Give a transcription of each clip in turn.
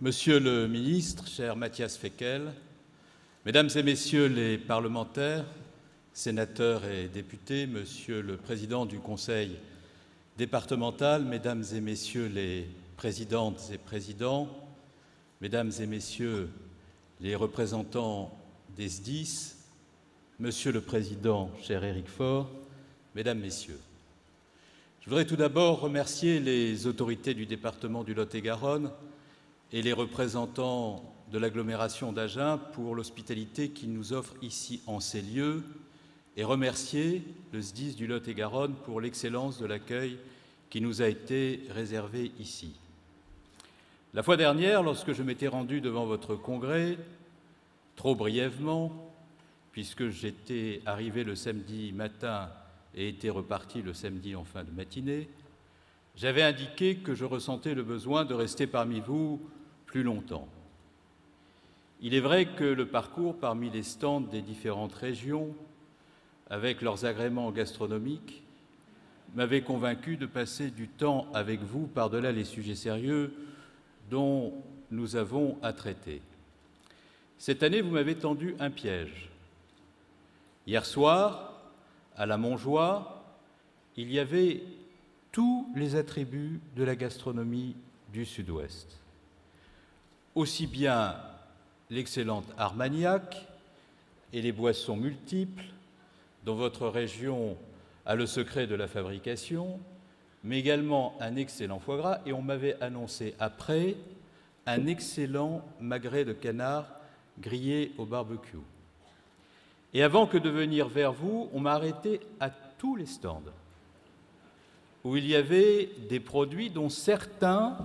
Monsieur le ministre, cher Matthias Fekl, Mesdames et Messieurs les parlementaires, sénateurs et députés, Monsieur le Président du Conseil départemental, Mesdames et Messieurs les présidentes et présidents, Mesdames et Messieurs les représentants des SDIS, Monsieur le Président, cher Éric Faure, Mesdames, Messieurs. Je voudrais tout d'abord remercier les autorités du département du Lot-et-Garonne et les représentants de l'agglomération d'Agen pour l'hospitalité qu'ils nous offrent ici en ces lieux et remercier le SDIS du Lot-et-Garonne pour l'excellence de l'accueil qui nous a été réservé ici. La fois dernière, lorsque je m'étais rendu devant votre congrès, trop brièvement, puisque j'étais arrivé le samedi matin et était reparti le samedi en fin de matinée, j'avais indiqué que je ressentais le besoin de rester parmi vous plus longtemps. Il est vrai que le parcours parmi les stands des différentes régions, avec leurs agréments gastronomiques, m'avait convaincu de passer du temps avec vous par-delà les sujets sérieux dont nous avons à traiter. Cette année, vous m'avez tendu un piège. Hier soir, à la Montjoie, il y avait tous les attributs de la gastronomie du Sud-Ouest. Aussi bien l'excellente Armagnac et les boissons multiples dont votre région a le secret de la fabrication, mais également un excellent foie gras, et on m'avait annoncé après un excellent magret de canard grillé au barbecue. Et avant que de venir vers vous, on m'a arrêté à tous les stands où il y avait des produits dont certains,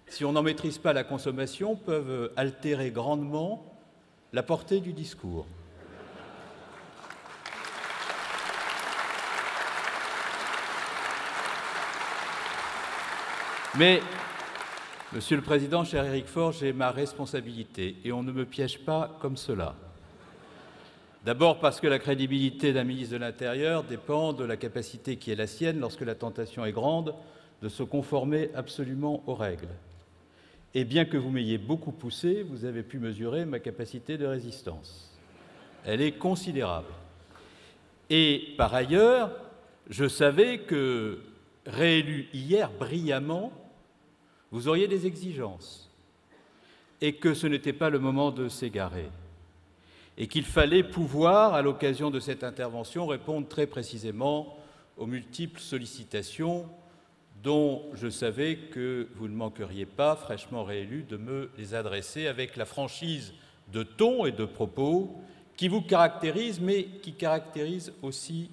si on n'en maîtrise pas la consommation, peuvent altérer grandement la portée du discours. Mais, Monsieur le Président, cher Éric Faure, j'ai ma responsabilité et on ne me piège pas comme cela. D'abord parce que la crédibilité d'un ministre de l'Intérieur dépend de la capacité qui est la sienne, lorsque la tentation est grande, de se conformer absolument aux règles. Et bien que vous m'ayez beaucoup poussé, vous avez pu mesurer ma capacité de résistance. Elle est considérable. Et par ailleurs, je savais que, réélu hier brillamment, vous auriez des exigences et que ce n'était pas le moment de s'égarer et qu'il fallait pouvoir, à l'occasion de cette intervention, répondre très précisément aux multiples sollicitations dont je savais que vous ne manqueriez pas, fraîchement réélu, de me les adresser avec la franchise de ton et de propos qui vous caractérise, mais qui caractérise aussi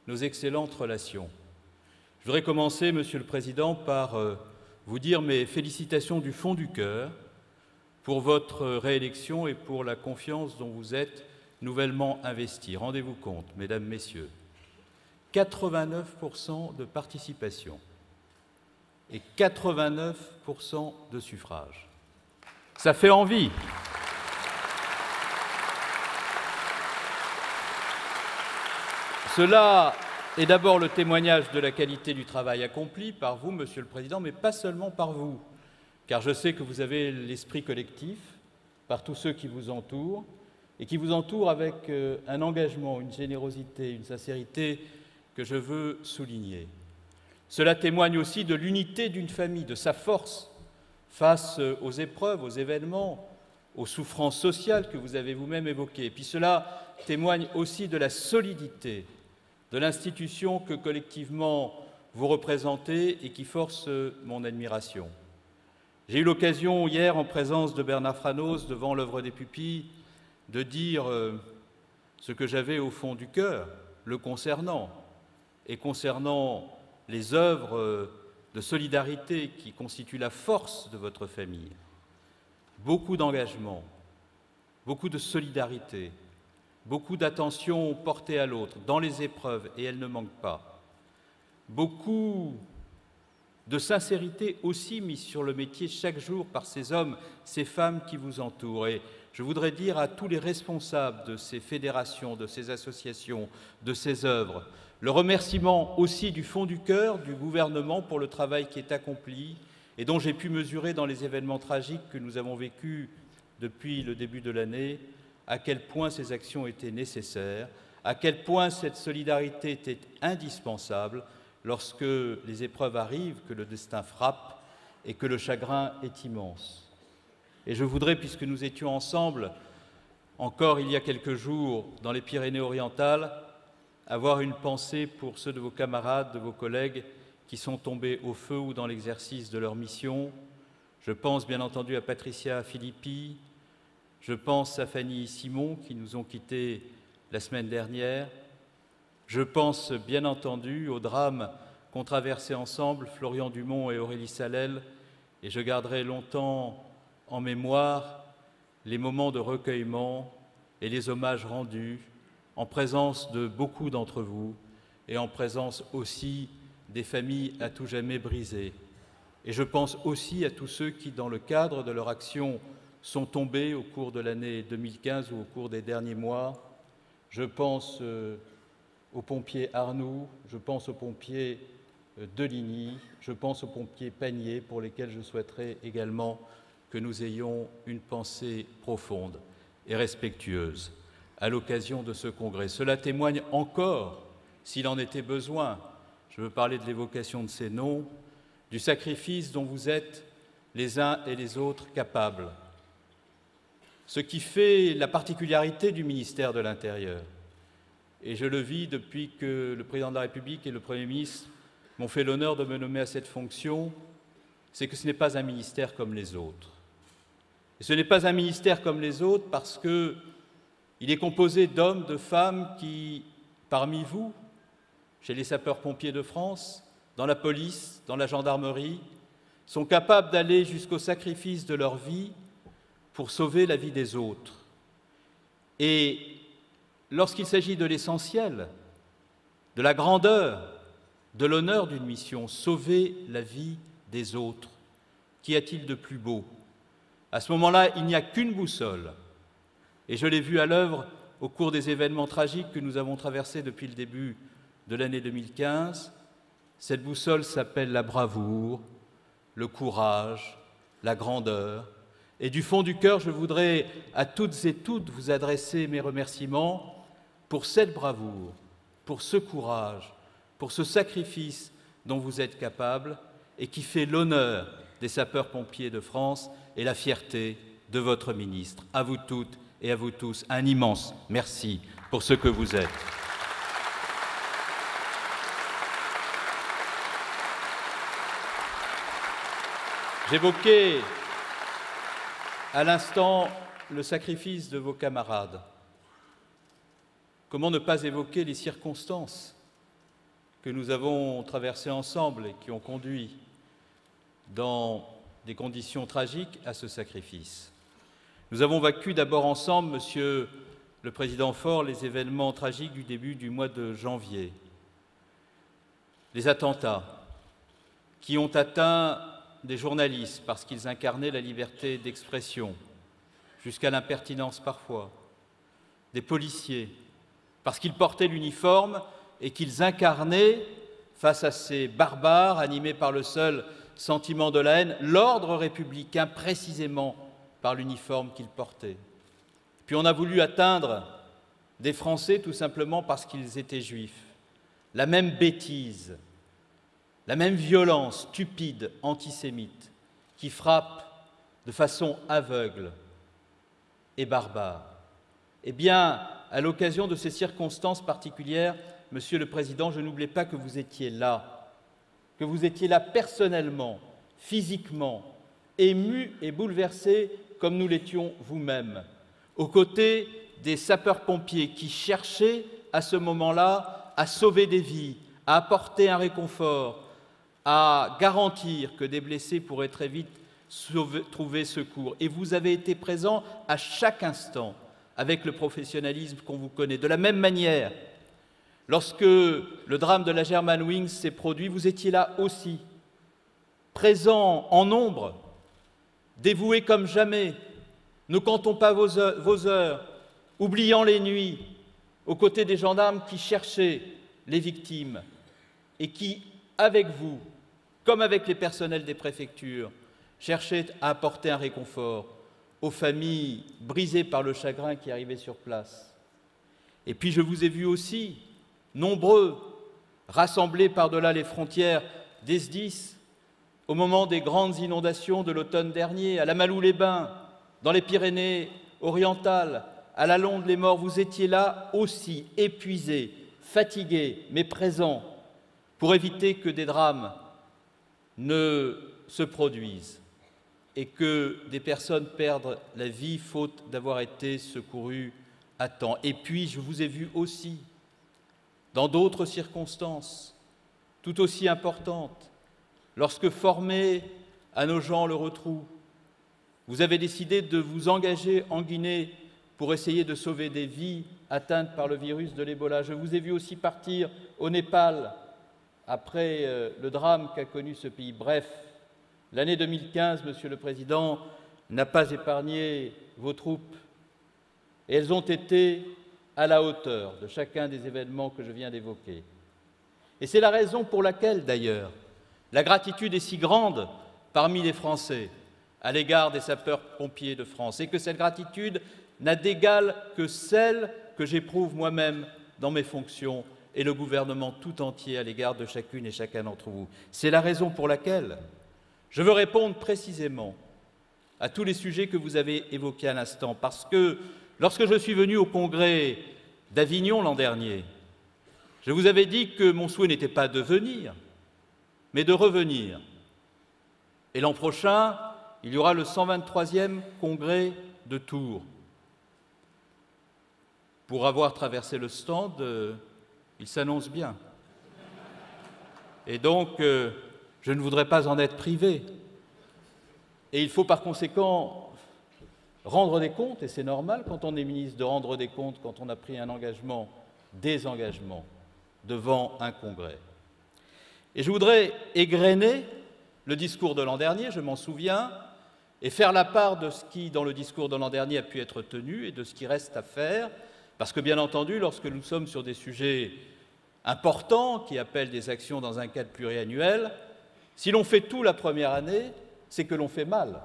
nos excellentes relations. Je voudrais commencer, Monsieur le Président, par vous dire mes félicitations du fond du cœur pour votre réélection et pour la confiance dont vous êtes nouvellement investis. Rendez-vous compte, Mesdames, Messieurs, 89% de participation et 89% de suffrage. Ça fait envie. Cela est d'abord le témoignage de la qualité du travail accompli par vous, Monsieur le Président, mais pas seulement par vous, car je sais que vous avez l'esprit collectif par tous ceux qui vous entourent, et qui vous entourent avec un engagement, une générosité, une sincérité que je veux souligner. Cela témoigne aussi de l'unité d'une famille, de sa force face aux épreuves, aux événements, aux souffrances sociales que vous avez vous-même évoquées. Et puis cela témoigne aussi de la solidité de l'institution que collectivement vous représentez et qui force mon admiration. J'ai eu l'occasion hier, en présence de Bernard Franos, devant l'œuvre des pupilles, de dire ce que j'avais au fond du cœur, le concernant, et concernant les œuvres de solidarité qui constituent la force de votre famille. Beaucoup d'engagement, beaucoup de solidarité, beaucoup d'attention portée à l'autre dans les épreuves, et elle ne manque pas. Beaucoup de sincérité aussi mise sur le métier chaque jour par ces hommes, ces femmes qui vous entourent. Et je voudrais dire à tous les responsables de ces fédérations, de ces associations, de ces œuvres, le remerciement aussi du fond du cœur du gouvernement pour le travail qui est accompli et dont j'ai pu mesurer dans les événements tragiques que nous avons vécus depuis le début de l'année à quel point ces actions étaient nécessaires, à quel point cette solidarité était indispensable lorsque les épreuves arrivent, que le destin frappe et que le chagrin est immense. Et je voudrais, puisque nous étions ensemble encore il y a quelques jours dans les Pyrénées-Orientales, avoir une pensée pour ceux de vos camarades, de vos collègues qui sont tombés au feu ou dans l'exercice de leur mission. Je pense bien entendu à Patricia Filippi, je pense à Fanny Simon qui nous ont quittés la semaine dernière. Je pense bien entendu au drame qu'ont traversé ensemble Florian Dumont et Aurélie Salel, et je garderai longtemps en mémoire les moments de recueillement et les hommages rendus en présence de beaucoup d'entre vous et en présence aussi des familles à tout jamais brisées. Et je pense aussi à tous ceux qui, dans le cadre de leur action, sont tombés au cours de l'année 2015 ou au cours des derniers mois. Je pense aux pompiers Arnoux, je pense aux pompiers Deligny, je pense aux pompiers Panier, pour lesquels je souhaiterais également que nous ayons une pensée profonde et respectueuse à l'occasion de ce congrès. Cela témoigne encore, s'il en était besoin, je veux parler de l'évocation de ces noms, du sacrifice dont vous êtes les uns et les autres capables. Ce qui fait la particularité du ministère de l'Intérieur, et je le vis depuis que le Président de la République et le Premier ministre m'ont fait l'honneur de me nommer à cette fonction, c'est que ce n'est pas un ministère comme les autres. Et ce n'est pas un ministère comme les autres parce qu'il est composé d'hommes, de femmes qui, parmi vous, chez les sapeurs-pompiers de France, dans la police, dans la gendarmerie, sont capables d'aller jusqu'au sacrifice de leur vie pour sauver la vie des autres. Et lorsqu'il s'agit de l'essentiel, de la grandeur, de l'honneur d'une mission, sauver la vie des autres, qu'y a-t-il de plus beau? À ce moment-là, il n'y a qu'une boussole. Et je l'ai vu à l'œuvre au cours des événements tragiques que nous avons traversés depuis le début de l'année 2015. Cette boussole s'appelle la bravoure, le courage, la grandeur. Et du fond du cœur, je voudrais à toutes et toutes vous adresser mes remerciements pour cette bravoure, pour ce courage, pour ce sacrifice dont vous êtes capables et qui fait l'honneur des sapeurs-pompiers de France et la fierté de votre ministre. À vous toutes et à vous tous, un immense merci pour ce que vous êtes. J'évoquais à l'instant le sacrifice de vos camarades. Comment ne pas évoquer les circonstances que nous avons traversées ensemble et qui ont conduit dans des conditions tragiques à ce sacrifice. Nous avons vécu d'abord ensemble, Monsieur le Président Faure, les événements tragiques du début du mois de janvier. Les attentats qui ont atteint des journalistes parce qu'ils incarnaient la liberté d'expression, jusqu'à l'impertinence parfois, des policiers parce qu'ils portaient l'uniforme et qu'ils incarnaient, face à ces barbares animés par le seul sentiment de la haine, l'ordre républicain précisément par l'uniforme qu'ils portaient. Puis on a voulu atteindre des Français tout simplement parce qu'ils étaient juifs. La même bêtise, la même violence stupide, antisémite, qui frappe de façon aveugle et barbare. Eh bien, à l'occasion de ces circonstances particulières, Monsieur le Président, je n'oublie pas que vous étiez là personnellement, physiquement, ému et bouleversé comme nous l'étions vous-même, aux côtés des sapeurs-pompiers qui cherchaient à ce moment-là à sauver des vies, à apporter un réconfort, à garantir que des blessés pourraient très vite trouver secours. Et vous avez été présents à chaque instant avec le professionnalisme qu'on vous connaît. De la même manière, lorsque le drame de la Germanwings s'est produit, vous étiez là aussi, présents en nombre, dévoués comme jamais, ne comptons pas vos heures, oubliant les nuits, aux côtés des gendarmes qui cherchaient les victimes et qui, avec vous, comme avec les personnels des préfectures, cherchait à apporter un réconfort aux familles brisées par le chagrin qui arrivaient sur place. Et puis je vous ai vus aussi, nombreux, rassemblés par-delà les frontières des SDIS, au moment des grandes inondations de l'automne dernier, à la Malou-les-Bains, dans les Pyrénées-Orientales, à la Londe-les-Morts, vous étiez là aussi, épuisés, fatigués, mais présents, pour éviter que des drames ne se produisent et que des personnes perdent la vie faute d'avoir été secourues à temps. Et puis, je vous ai vu aussi, dans d'autres circonstances, tout aussi importantes, lorsque, formés à nos gens le Rotrou, vous avez décidé de vous engager en Guinée pour essayer de sauver des vies atteintes par le virus de l'Ebola. Je vous ai vu aussi partir au Népal après le drame qu'a connu ce pays. Bref, l'année 2015, Monsieur le Président, n'a pas épargné vos troupes et elles ont été à la hauteur de chacun des événements que je viens d'évoquer. Et c'est la raison pour laquelle, d'ailleurs, la gratitude est si grande parmi les Français à l'égard des sapeurs-pompiers de France et que cette gratitude n'a d'égal que celle que j'éprouve moi-même dans mes fonctions et le gouvernement tout entier à l'égard de chacune et chacun d'entre vous. C'est la raison pour laquelle je veux répondre précisément à tous les sujets que vous avez évoqués à l'instant, parce que lorsque je suis venu au congrès d'Avignon l'an dernier, je vous avais dit que mon souhait n'était pas de venir, mais de revenir. Et l'an prochain, il y aura le 123e congrès de Tours. Pour avoir traversé le stand, il s'annonce bien. Et donc, je ne voudrais pas en être privé. Et il faut par conséquent rendre des comptes, et c'est normal quand on est ministre de rendre des comptes, quand on a pris un engagement, des engagements, devant un congrès. Et je voudrais égrener le discours de l'an dernier, je m'en souviens, et faire la part de ce qui, dans le discours de l'an dernier, a pu être tenu et de ce qui reste à faire, parce que, bien entendu, lorsque nous sommes sur des sujets importants qui appellent des actions dans un cadre pluriannuel, si l'on fait tout la première année, c'est que l'on fait mal.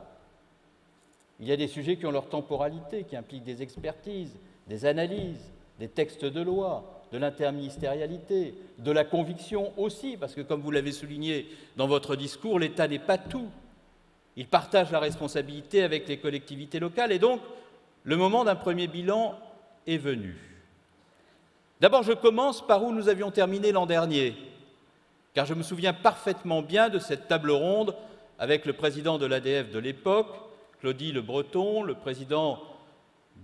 Il y a des sujets qui ont leur temporalité, qui impliquent des expertises, des analyses, des textes de loi, de l'interministérialité, de la conviction aussi, parce que, comme vous l'avez souligné dans votre discours, l'État n'est pas tout. Il partage la responsabilité avec les collectivités locales et donc le moment d'un premier bilan est venu. D'abord, je commence par où nous avions terminé l'an dernier, car je me souviens parfaitement bien de cette table ronde avec le président de l'ADF de l'époque, Claudie Le Breton, le président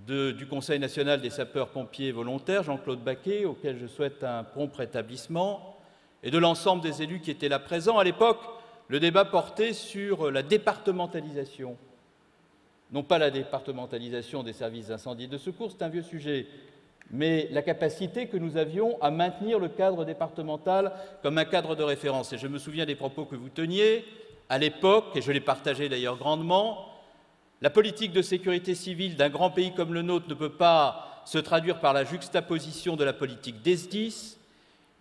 du Conseil national des sapeurs-pompiers volontaires, Jean-Claude Baquet, auquel je souhaite un prompt rétablissement, et de l'ensemble des élus qui étaient là présents. À l'époque, le débat portait sur la départementalisation. Non pas la départementalisation des services d'incendie et de secours, c'est un vieux sujet, mais la capacité que nous avions à maintenir le cadre départemental comme un cadre de référence. Et je me souviens des propos que vous teniez à l'époque, et je les partageais d'ailleurs grandement. La politique de sécurité civile d'un grand pays comme le nôtre ne peut pas se traduire par la juxtaposition de la politique des SDIS.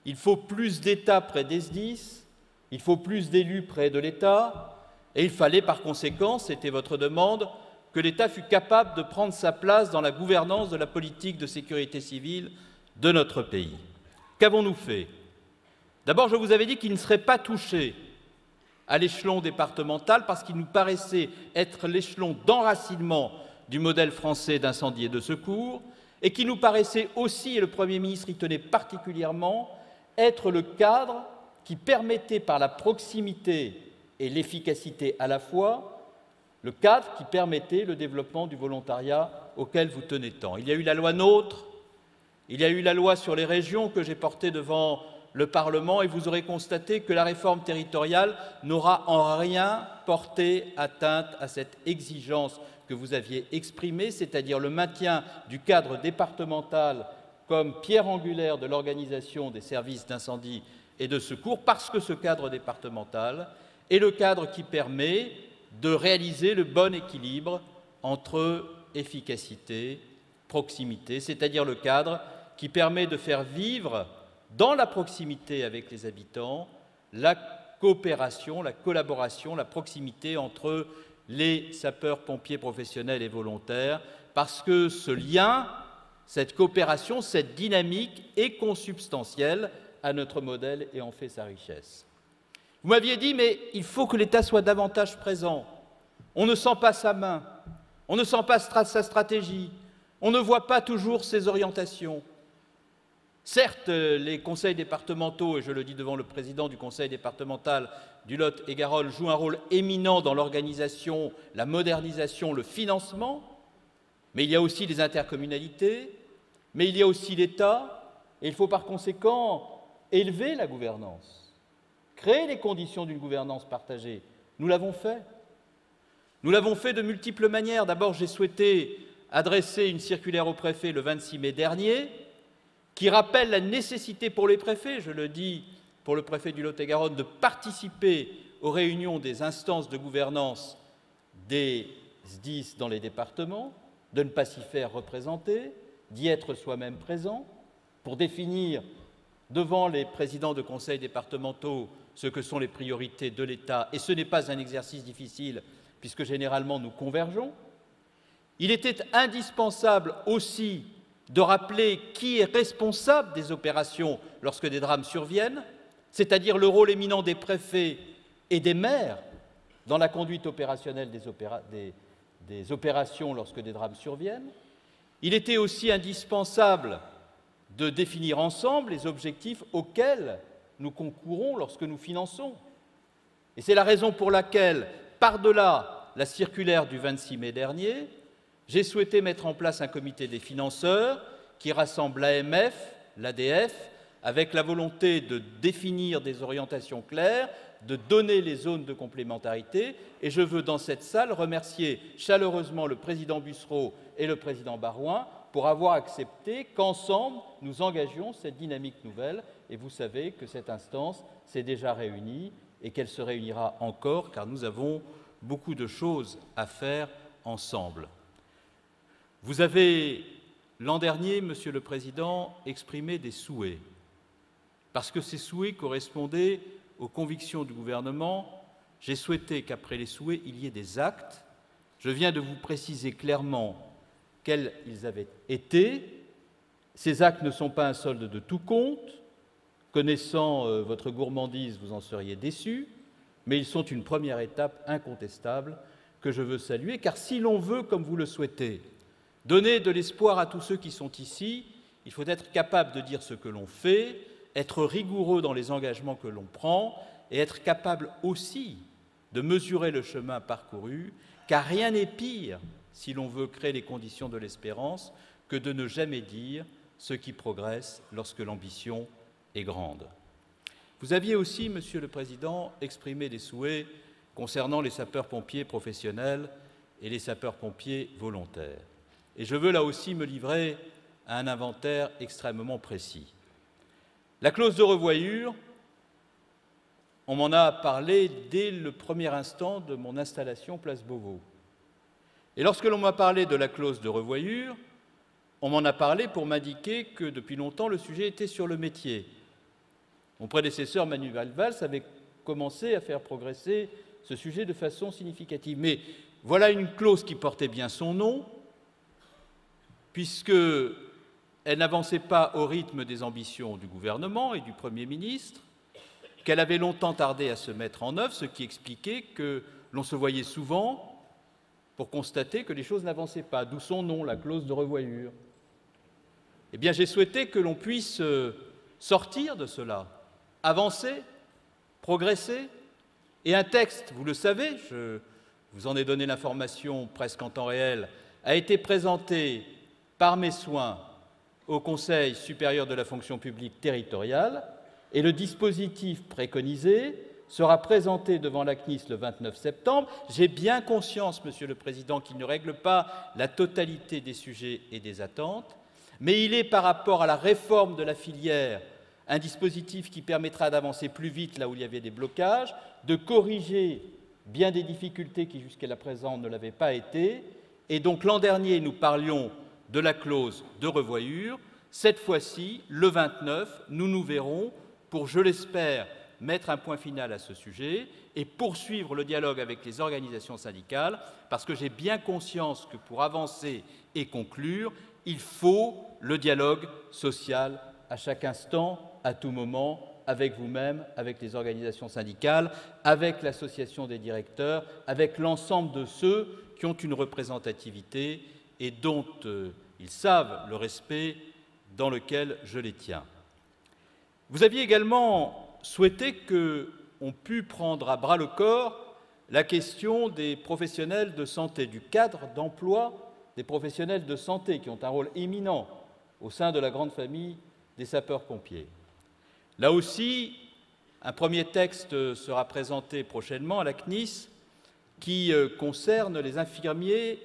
Il faut plus d'État près des SDIS, il faut plus d'élus près de l'État, et il fallait par conséquent, c'était votre demande, que l'État fût capable de prendre sa place dans la gouvernance de la politique de sécurité civile de notre pays. Qu'avons-nous fait? D'abord, je vous avais dit qu'il ne serait pas touché à l'échelon départemental parce qu'il nous paraissait être l'échelon d'enracinement du modèle français d'incendie et de secours et qu'il nous paraissait aussi, et le Premier ministre y tenait particulièrement, être le cadre qui permettait par la proximité et l'efficacité à la fois, le cadre qui permettait le développement du volontariat auquel vous tenez tant. Il y a eu la loi NOTRe, il y a eu la loi sur les régions que j'ai portée devant le Parlement et vous aurez constaté que la réforme territoriale n'aura en rien porté atteinte à cette exigence que vous aviez exprimée, c'est-à-dire le maintien du cadre départemental comme pierre angulaire de l'organisation des services d'incendie et de secours, parce que ce cadre départemental est le cadre qui permet de réaliser le bon équilibre entre efficacité, proximité, c'est-à-dire le cadre qui permet de faire vivre dans la proximité avec les habitants la coopération, la collaboration, la proximité entre les sapeurs-pompiers professionnels et volontaires, parce que ce lien, cette coopération, cette dynamique est consubstantielle à notre modèle et en fait sa richesse. Vous m'aviez dit, mais il faut que l'État soit davantage présent. On ne sent pas sa main, on ne sent pas sa stratégie, on ne voit pas toujours ses orientations. Certes, les conseils départementaux, et je le dis devant le président du conseil départemental du Lot-et-Garonne, jouent un rôle éminent dans l'organisation, la modernisation, le financement, mais il y a aussi les intercommunalités, mais il y a aussi l'État, et il faut par conséquent élever la gouvernance, créer les conditions d'une gouvernance partagée. Nous l'avons fait. Nous l'avons fait de multiples manières. D'abord, j'ai souhaité adresser une circulaire au préfet le 26 mai dernier, qui rappelle la nécessité pour les préfets, je le dis pour le préfet du Lot-et-Garonne, de participer aux réunions des instances de gouvernance des SDIS dans les départements, de ne pas s'y faire représenter, d'y être soi-même présent, pour définir devant les présidents de conseils départementaux ce que sont les priorités de l'État, et ce n'est pas un exercice difficile, puisque généralement nous convergeons. Il était indispensable aussi de rappeler qui est responsable des opérations lorsque des drames surviennent, c'est-à-dire le rôle éminent des préfets et des maires dans la conduite opérationnelle des opérations lorsque des drames surviennent. Il était aussi indispensable de définir ensemble les objectifs auxquels nous concourons lorsque nous finançons. Et c'est la raison pour laquelle, par-delà la circulaire du 26 mai dernier, j'ai souhaité mettre en place un comité des financeurs qui rassemble l'AMF, l'ADF, avec la volonté de définir des orientations claires, de donner les zones de complémentarité. Et je veux, dans cette salle, remercier chaleureusement le président Bussereau et le président Barouin pour avoir accepté qu'ensemble, nous engagions cette dynamique nouvelle. Et vous savez que cette instance s'est déjà réunie et qu'elle se réunira encore, car nous avons beaucoup de choses à faire ensemble. Vous avez, l'an dernier, Monsieur le Président, exprimé des souhaits, parce que ces souhaits correspondaient aux convictions du gouvernement. J'ai souhaité qu'après les souhaits, il y ait des actes. Je viens de vous préciser clairement quels ils avaient été. Ces actes ne sont pas un solde de tout compte. Connaissant votre gourmandise, vous en seriez déçus, mais ils sont une première étape incontestable que je veux saluer, car si l'on veut, comme vous le souhaitez, donner de l'espoir à tous ceux qui sont ici, il faut être capable de dire ce que l'on fait, être rigoureux dans les engagements que l'on prend et être capable aussi de mesurer le chemin parcouru, car rien n'est pire, si l'on veut créer les conditions de l'espérance, que de ne jamais dire ce qui progresse lorsque l'ambition est grande. Vous aviez aussi, Monsieur le Président, exprimé des souhaits concernant les sapeurs-pompiers professionnels et les sapeurs-pompiers volontaires. Et je veux là aussi me livrer à un inventaire extrêmement précis. La clause de revoyure, on m'en a parlé dès le premier instant de mon installation place Beauvau. Et lorsque l'on m'a parlé de la clause de revoyure, on m'en a parlé pour m'indiquer que depuis longtemps le sujet était sur le métier. Mon prédécesseur Manuel Valls avait commencé à faire progresser ce sujet de façon significative. Mais voilà une clause qui portait bien son nom, puisqu'elle n'avançait pas au rythme des ambitions du gouvernement et du Premier ministre, qu'elle avait longtemps tardé à se mettre en œuvre, ce qui expliquait que l'on se voyait souvent pour constater que les choses n'avançaient pas, d'où son nom, la clause de revoyure. Eh bien, j'ai souhaité que l'on puisse sortir de cela, avancer, progresser, et un texte, vous le savez, je vous en ai donné l'information presque en temps réel, a été présenté par mes soins au Conseil supérieur de la fonction publique territoriale, et le dispositif préconisé sera présenté devant la CNIS le 29 septembre. J'ai bien conscience, Monsieur le Président, qu'il ne règle pas la totalité des sujets et des attentes, mais il est, par rapport à la réforme de la filière, un dispositif qui permettra d'avancer plus vite là où il y avait des blocages, de corriger bien des difficultés qui jusqu'à la présent ne l'avaient pas été. Et donc l'an dernier, nous parlions de la clause de revoyure. Cette fois-ci, le 29, nous nous verrons pour, je l'espère, mettre un point final à ce sujet et poursuivre le dialogue avec les organisations syndicales, parce que j'ai bien conscience que pour avancer et conclure, il faut le dialogue social à chaque instant, à tout moment, avec vous-même, avec les organisations syndicales, avec l'association des directeurs, avec l'ensemble de ceux qui ont une représentativité et dont ils savent le respect dans lequel je les tiens. Vous aviez également souhaité qu'on pût prendre à bras-le-corps la question des professionnels de santé, du cadre d'emploi des professionnels de santé qui ont un rôle éminent au sein de la grande famille des sapeurs-pompiers. Là aussi, un premier texte sera présenté prochainement à la CNIS qui concerne les infirmiers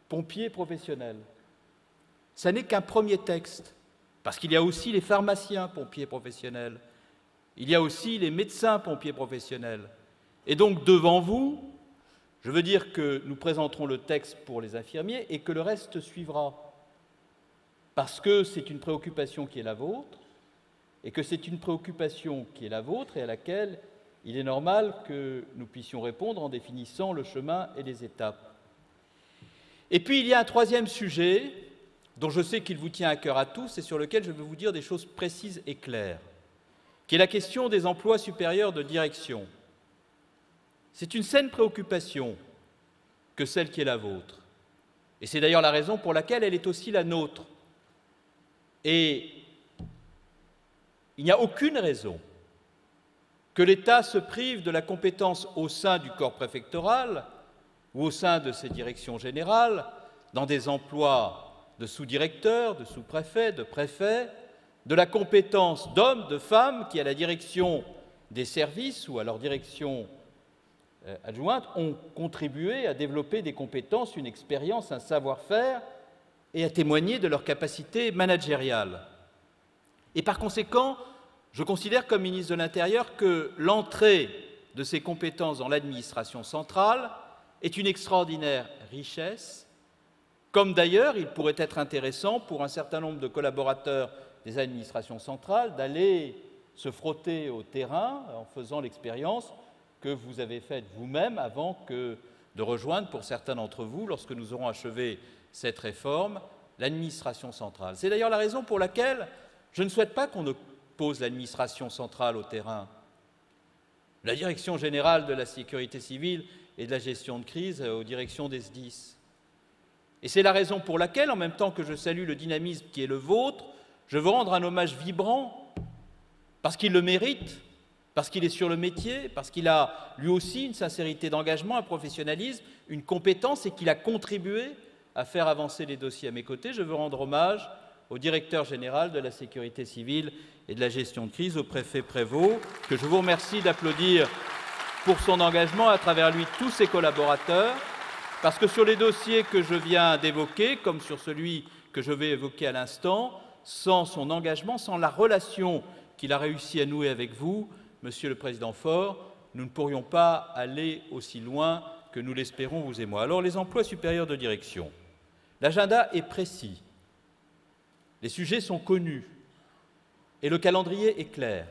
pompiers professionnels. Ce n'est qu'un premier texte, parce qu'il y a aussi les pharmaciens pompiers professionnels, il y a aussi les médecins pompiers professionnels. Et donc, devant vous, je veux dire que nous présenterons le texte pour les infirmiers et que le reste suivra, parce que c'est une préoccupation qui est la vôtre, et que c'est une préoccupation qui est la vôtre et à laquelle il est normal que nous puissions répondre en définissant le chemin et les étapes. Et puis, il y a un troisième sujet dont je sais qu'il vous tient à cœur à tous et sur lequel je veux vous dire des choses précises et claires, qui est la question des emplois supérieurs de direction. C'est une saine préoccupation que celle qui est la vôtre. Et c'est d'ailleurs la raison pour laquelle elle est aussi la nôtre. Et il n'y a aucune raison que l'État se prive de la compétence au sein du corps préfectoral ou au sein de ses directions générales, dans des emplois de sous-directeurs, de sous-préfets, de préfets, de la compétence d'hommes, de femmes qui, à la direction des services ou à leur direction adjointe, ont contribué à développer des compétences, une expérience, un savoir-faire et à témoigner de leur capacité managériale. Et par conséquent, je considère comme ministre de l'Intérieur que l'entrée de ces compétences dans l'administration centrale est une extraordinaire richesse, comme d'ailleurs il pourrait être intéressant pour un certain nombre de collaborateurs des administrations centrales d'aller se frotter au terrain en faisant l'expérience que vous avez faite vous-même avant que de rejoindre, pour certains d'entre vous, lorsque nous aurons achevé cette réforme, l'administration centrale. C'est d'ailleurs la raison pour laquelle je ne souhaite pas qu'on oppose l'administration centrale au terrain. La Direction générale de la sécurité civile et de la gestion de crise aux directions des SDIS. Et c'est la raison pour laquelle, en même temps que je salue le dynamisme qui est le vôtre, je veux rendre un hommage vibrant, parce qu'il le mérite, parce qu'il est sur le métier, parce qu'il a lui aussi une sincérité d'engagement, un professionnalisme, une compétence et qu'il a contribué à faire avancer les dossiers à mes côtés. Je veux rendre hommage au directeur général de la sécurité civile et de la gestion de crise, au préfet Prévost, que je vous remercie d'applaudir pour son engagement, à travers lui tous ses collaborateurs, parce que sur les dossiers que je viens d'évoquer, comme sur celui que je vais évoquer à l'instant, sans son engagement, sans la relation qu'il a réussi à nouer avec vous, Monsieur le Président Faure, nous ne pourrions pas aller aussi loin que nous l'espérons, vous et moi. Alors, les emplois supérieurs de direction. L'agenda est précis, les sujets sont connus et le calendrier est clair.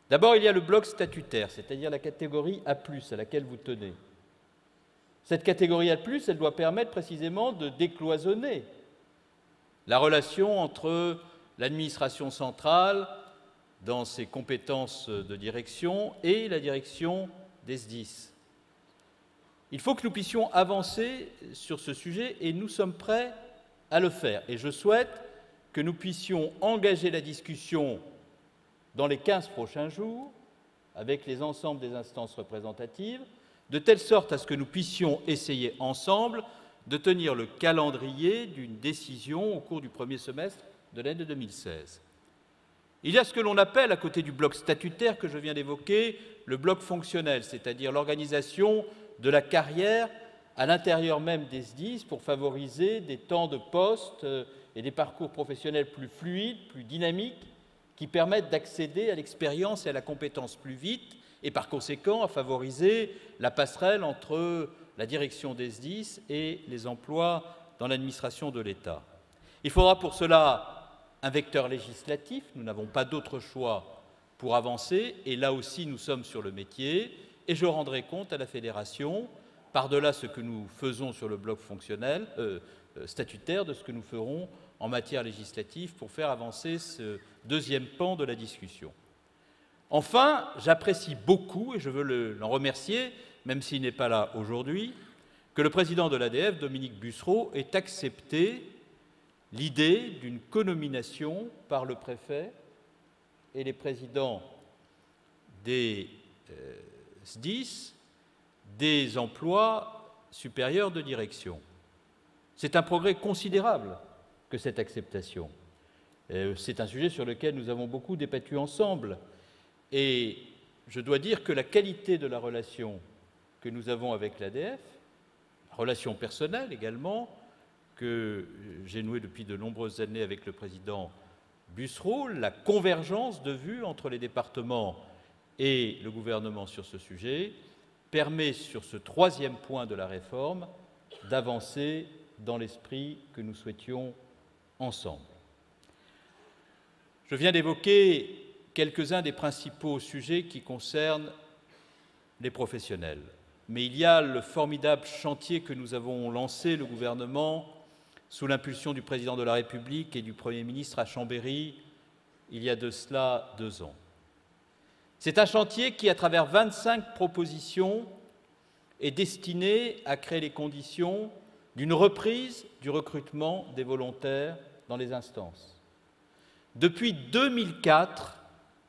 D'abord, il y a le bloc statutaire, c'est-à-dire la catégorie A+, à laquelle vous tenez. Cette catégorie A+, elle doit permettre précisément de décloisonner la relation entre l'administration centrale, dans ses compétences de direction, et la direction des SDIS. Il faut que nous puissions avancer sur ce sujet et nous sommes prêts à le faire. Et je souhaite que nous puissions engager la discussion dans les 15 prochains jours avec les ensembles des instances représentatives, de telle sorte à ce que nous puissions essayer ensemble de tenir le calendrier d'une décision au cours du premier semestre de l'année 2016. Il y a ce que l'on appelle, à côté du bloc statutaire que je viens d'évoquer, le bloc fonctionnel, c'est-à-dire l'organisation de la carrière à l'intérieur même des SDIS pour favoriser des temps de poste et des parcours professionnels plus fluides, plus dynamiques, qui permettent d'accéder à l'expérience et à la compétence plus vite et par conséquent à favoriser la passerelle entre la direction des SDIS et les emplois dans l'administration de l'État. Il faudra pour cela un vecteur législatif, nous n'avons pas d'autre choix pour avancer, et là aussi nous sommes sur le métier, et je rendrai compte à la Fédération, par-delà ce que nous faisons sur le bloc fonctionnel, statutaire, de ce que nous ferons en matière législative pour faire avancer ce deuxième pan de la discussion. Enfin, j'apprécie beaucoup, et je veux l'en remercier, même s'il n'est pas là aujourd'hui, que le président de l'ADF, Dominique Bussereau, ait accepté l'idée d'une conomination par le préfet et les présidents des SDIS des emplois supérieurs de direction. C'est un progrès considérable que cette acceptation. C'est un sujet sur lequel nous avons beaucoup débattu ensemble. Et je dois dire que la qualité de la relation que nous avons avec l'ADF, la relation personnelle également, que j'ai nouée depuis de nombreuses années avec le président Bussereau, la convergence de vues entre les départements et le gouvernement sur ce sujet, permet sur ce troisième point de la réforme d'avancer dans l'esprit que nous souhaitions ensemble. Je viens d'évoquer quelques-uns des principaux sujets qui concernent les professionnels. Mais il y a le formidable chantier que nous avons lancé, le gouvernement, sous l'impulsion du président de la République et du Premier ministre à Chambéry, il y a de cela 2 ans. C'est un chantier qui, à travers 25 propositions, est destiné à créer les conditions d'une reprise du recrutement des volontaires dans les instances. Depuis 2004,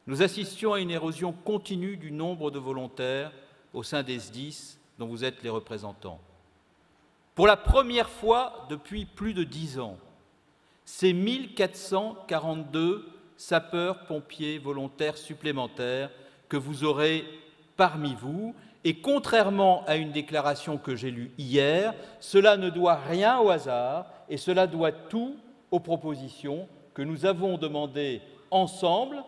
nous assistions à une érosion continue du nombre de volontaires au sein des SDIS dont vous êtes les représentants. Pour la première fois depuis plus de 10 ans, c'est 1442 sapeurs-pompiers volontaires supplémentaires que vous aurez parmi vous. Et contrairement à une déclaration que j'ai lue hier, cela ne doit rien au hasard et cela doit tout aux propositions que nous avons demandées ensemble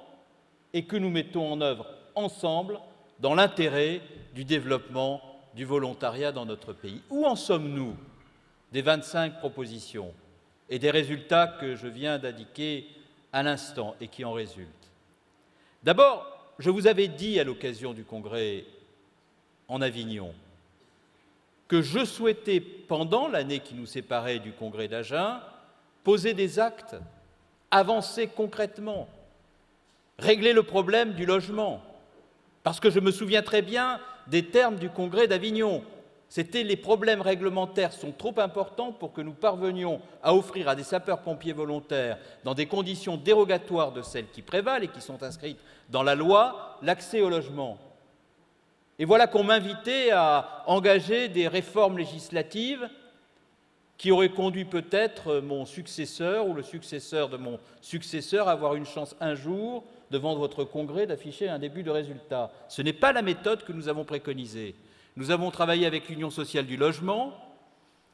et que nous mettons en œuvre ensemble dans l'intérêt du développement du volontariat dans notre pays. Où en sommes-nous des 25 propositions et des résultats que je viens d'indiquer à l'instant et qui en résultent? D'abord, je vous avais dit à l'occasion du congrès en Avignon que je souhaitais, pendant l'année qui nous séparait du congrès d'Agen, poser des actes, avancer concrètement, régler le problème du logement. Parce que je me souviens très bien des termes du congrès d'Avignon. C'était les problèmes réglementaires sont trop importants pour que nous parvenions à offrir à des sapeurs-pompiers volontaires, dans des conditions dérogatoires de celles qui prévalent et qui sont inscrites dans la loi, l'accès au logement. Et voilà qu'on m'invitait à engager des réformes législatives qui auraient conduit peut-être mon successeur ou le successeur de mon successeur à avoir une chance un jour, devant votre congrès, d'afficher un début de résultat. Ce n'est pas la méthode que nous avons préconisée. Nous avons travaillé avec l'Union sociale du logement,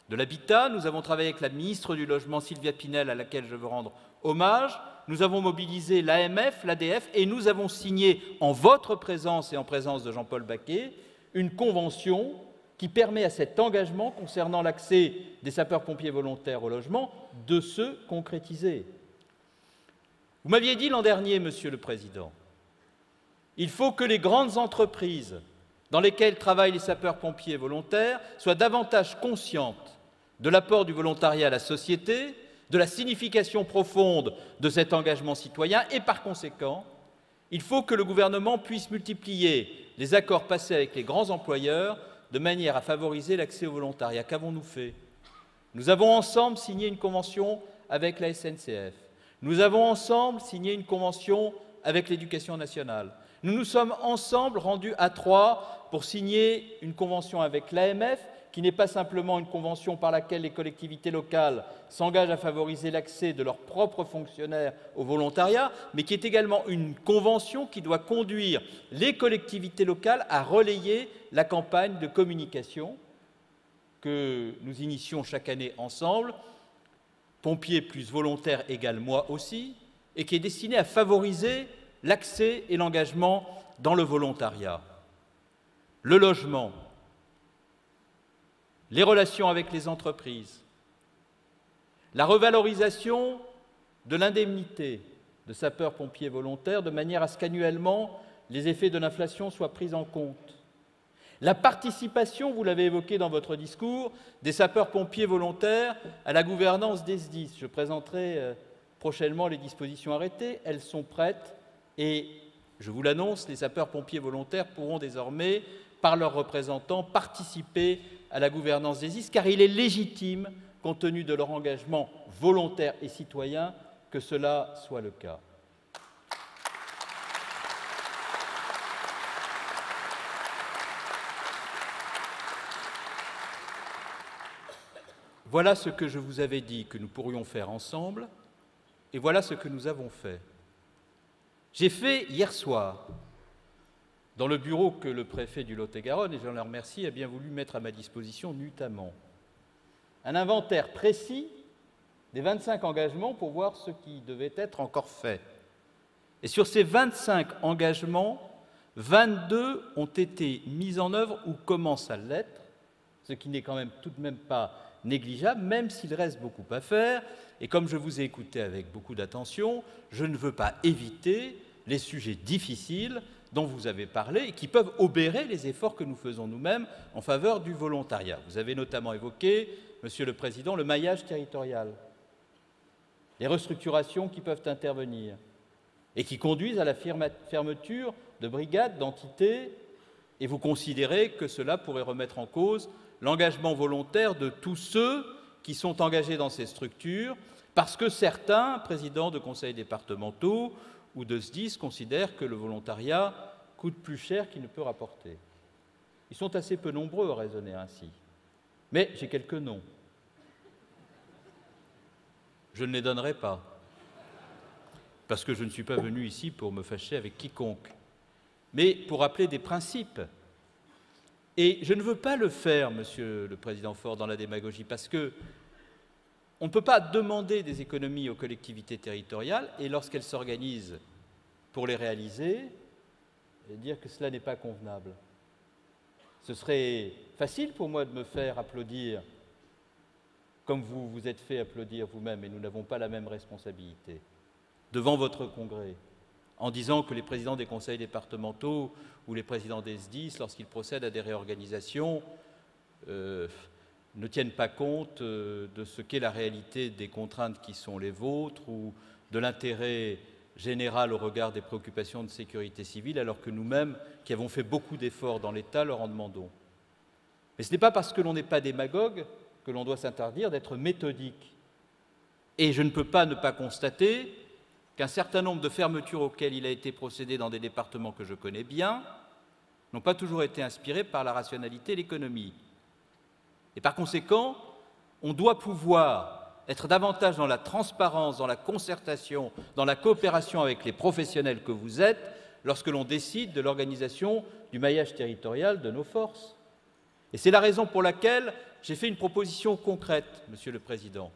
de l'habitat, nous avons travaillé avec la ministre du Logement, Sylvia Pinel, à laquelle je veux rendre hommage, nous avons mobilisé l'AMF, l'ADF, et nous avons signé, en votre présence et en présence de Jean-Paul Baquet, une convention qui permet à cet engagement concernant l'accès des sapeurs-pompiers volontaires au logement de se concrétiser. Vous m'aviez dit l'an dernier, Monsieur le Président, il faut que les grandes entreprises dans lesquelles travaillent les sapeurs-pompiers volontaires soient davantage conscientes de l'apport du volontariat à la société, de la signification profonde de cet engagement citoyen et, par conséquent, il faut que le gouvernement puisse multiplier les accords passés avec les grands employeurs de manière à favoriser l'accès au volontariat. Qu'avons-nous fait? Nous avons ensemble signé une convention avec la SNCF. Nous avons ensemble signé une convention avec l'Éducation nationale. Nous nous sommes ensemble rendus à Troyes pour signer une convention avec l'AMF, qui n'est pas simplement une convention par laquelle les collectivités locales s'engagent à favoriser l'accès de leurs propres fonctionnaires au volontariat, mais qui est également une convention qui doit conduire les collectivités locales à relayer la campagne de communication que nous initions chaque année ensemble, Pompiers plus volontaires égale moi aussi, et qui est destinée à favoriser l'accès et l'engagement dans le volontariat. Le logement, les relations avec les entreprises, la revalorisation de l'indemnité de sapeurs-pompiers volontaires de manière à ce qu'annuellement, les effets de l'inflation soient pris en compte. La participation, vous l'avez évoqué dans votre discours, des sapeurs-pompiers volontaires à la gouvernance des SDIS. Je présenterai prochainement les dispositions arrêtées, elles sont prêtes et, je vous l'annonce, les sapeurs-pompiers volontaires pourront désormais, par leurs représentants, participer à la gouvernance des SDIS, car il est légitime, compte tenu de leur engagement volontaire et citoyen, que cela soit le cas. Voilà ce que je vous avais dit que nous pourrions faire ensemble, et voilà ce que nous avons fait. J'ai fait hier soir, dans le bureau que le préfet du Lot-et-Garonne, et je le remercie, a bien voulu mettre à ma disposition nutamment, un inventaire précis des 25 engagements pour voir ce qui devait être encore fait. Et sur ces 25 engagements, 22 ont été mis en œuvre ou commencent à l'être, ce qui n'est quand même tout de même pas négligeable, même s'il reste beaucoup à faire. Et comme je vous ai écouté avec beaucoup d'attention, je ne veux pas éviter les sujets difficiles dont vous avez parlé et qui peuvent obérer les efforts que nous faisons nous-mêmes en faveur du volontariat. Vous avez notamment évoqué, Monsieur le Président, le maillage territorial, les restructurations qui peuvent intervenir et qui conduisent à la fermeture de brigades, d'entités, et vous considérez que cela pourrait remettre en cause l'engagement volontaire de tous ceux qui sont engagés dans ces structures, parce que certains présidents de conseils départementaux ou de SDIS considèrent que le volontariat coûte plus cher qu'il ne peut rapporter. Ils sont assez peu nombreux à raisonner ainsi. Mais j'ai quelques noms. Je ne les donnerai pas, parce que je ne suis pas venu ici pour me fâcher avec quiconque, mais pour rappeler des principes. Et je ne veux pas le faire, Monsieur le Président Faure, dans la démagogie, parce que on ne peut pas demander des économies aux collectivités territoriales et lorsqu'elles s'organisent pour les réaliser, dire que cela n'est pas convenable. Ce serait facile pour moi de me faire applaudir comme vous vous êtes fait applaudir vous-même, et nous n'avons pas la même responsabilité, devant votre congrès, en disant que les présidents des conseils départementaux ou les présidents des SDIS, lorsqu'ils procèdent à des réorganisations, ne tiennent pas compte de ce qu'est la réalité des contraintes qui sont les vôtres ou de l'intérêt général au regard des préoccupations de sécurité civile, alors que nous-mêmes, qui avons fait beaucoup d'efforts dans l'État, leur en demandons. Mais ce n'est pas parce que l'on n'est pas démagogue que l'on doit s'interdire d'être méthodique. Et je ne peux pas ne pas constater qu'un certain nombre de fermetures auxquelles il a été procédé dans des départements que je connais bien n'ont pas toujours été inspirées par la rationalité et l'économie. Et par conséquent, on doit pouvoir être davantage dans la transparence, dans la concertation, dans la coopération avec les professionnels que vous êtes, lorsque l'on décide de l'organisation du maillage territorial de nos forces. Et c'est la raison pour laquelle j'ai fait une proposition concrète, Monsieur le Président,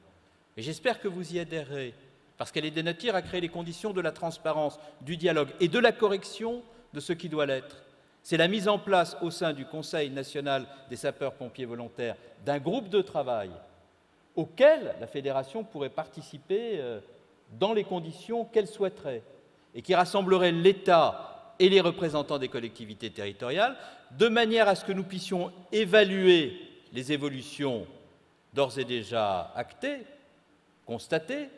et j'espère que vous y adhérerez, parce qu'elle est de nature à créer les conditions de la transparence, du dialogue et de la correction de ce qui doit l'être. C'est la mise en place au sein du Conseil national des sapeurs-pompiers volontaires d'un groupe de travail auquel la Fédération pourrait participer dans les conditions qu'elle souhaiterait et qui rassemblerait l'État et les représentants des collectivités territoriales, de manière à ce que nous puissions évaluer les évolutions d'ores et déjà actées, constatées,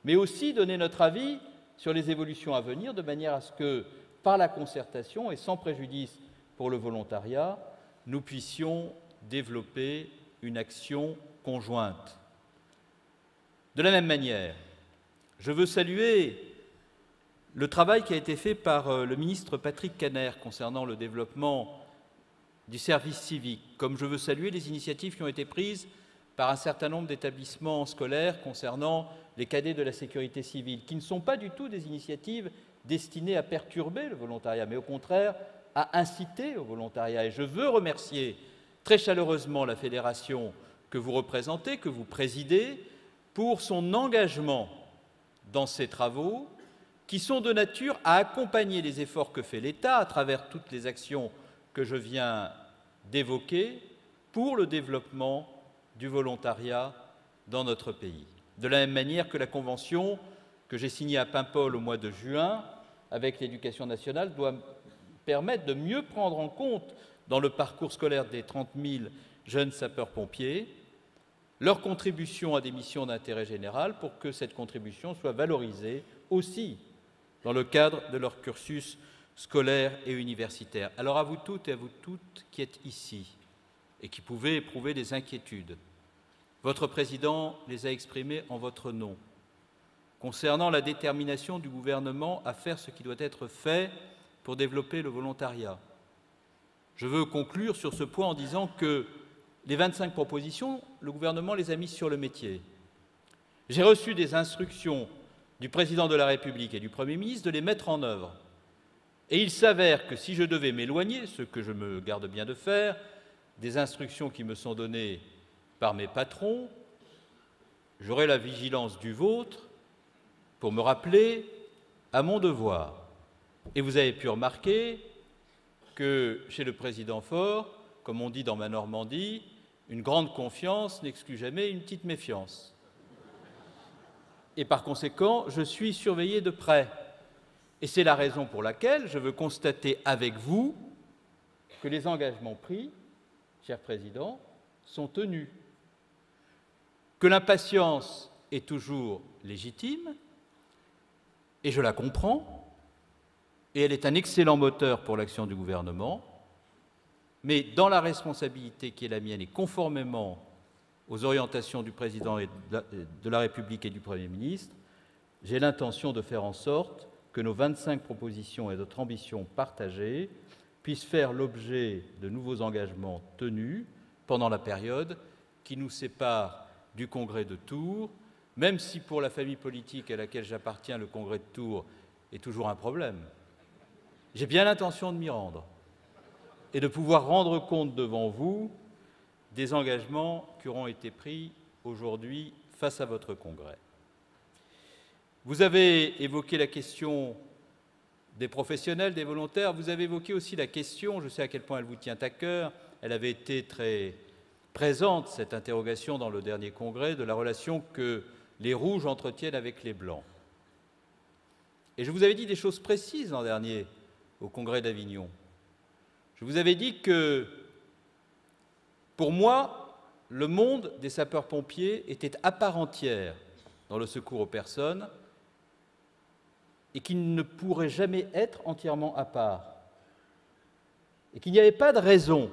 mais aussi donner notre avis sur les évolutions à venir, de manière à ce que, par la concertation et sans préjudice pour le volontariat, nous puissions développer une action conjointe. De la même manière, je veux saluer le travail qui a été fait par le ministre Patrick Kanner concernant le développement du service civique, comme je veux saluer les initiatives qui ont été prises par un certain nombre d'établissements scolaires concernant les cadets de la sécurité civile, qui ne sont pas du tout des initiatives destinées à perturber le volontariat, mais au contraire à inciter au volontariat. Et je veux remercier très chaleureusement la fédération que vous représentez, que vous présidez, pour son engagement dans ces travaux qui sont de nature à accompagner les efforts que fait l'État à travers toutes les actions que je viens d'évoquer pour le développement du volontariat dans notre pays. De la même manière que la convention que que j'ai signé à Paimpol au mois de juin avec l'Éducation nationale doit permettre de mieux prendre en compte dans le parcours scolaire des 30 000 jeunes sapeurs-pompiers leur contribution à des missions d'intérêt général pour que cette contribution soit valorisée aussi dans le cadre de leur cursus scolaire et universitaire. Alors à vous toutes et à vous toutes qui êtes ici et qui pouvez éprouver des inquiétudes, votre président les a exprimées en votre nom concernant la détermination du gouvernement à faire ce qui doit être fait pour développer le volontariat. Je veux conclure sur ce point en disant que les 25 propositions, le gouvernement les a mises sur le métier. J'ai reçu des instructions du président de la République et du Premier ministre de les mettre en œuvre. Et il s'avère que si je devais m'éloigner, ce que je me garde bien de faire, des instructions qui me sont données par mes patrons, j'aurai la vigilance du vôtre pour me rappeler à mon devoir. Et vous avez pu remarquer que chez le président Faure, comme on dit dans ma Normandie, une grande confiance n'exclut jamais une petite méfiance. Et par conséquent, je suis surveillé de près. Et c'est la raison pour laquelle je veux constater avec vous que les engagements pris, cher Président, sont tenus. Que l'impatience est toujours légitime, et je la comprends, et elle est un excellent moteur pour l'action du gouvernement, mais dans la responsabilité qui est la mienne et conformément aux orientations du Président de la République et du Premier ministre, j'ai l'intention de faire en sorte que nos 25 propositions et notre ambition partagée puissent faire l'objet de nouveaux engagements tenus pendant la période qui nous sépare du Congrès de Tours, même si pour la famille politique à laquelle j'appartiens, le Congrès de Tours est toujours un problème. J'ai bien l'intention de m'y rendre et de pouvoir rendre compte devant vous des engagements qui auront été pris aujourd'hui face à votre Congrès. Vous avez évoqué la question des professionnels, des volontaires, vous avez évoqué aussi la question, je sais à quel point elle vous tient à cœur, elle avait été très présente, cette interrogation dans le dernier Congrès, de la relation que les rouges entretiennent avec les blancs. Et je vous avais dit des choses précises l'an dernier au Congrès d'Avignon. Je vous avais dit que, pour moi, le monde des sapeurs-pompiers était à part entière dans le secours aux personnes et qu'il ne pourrait jamais être entièrement à part. Et qu'il n'y avait pas de raison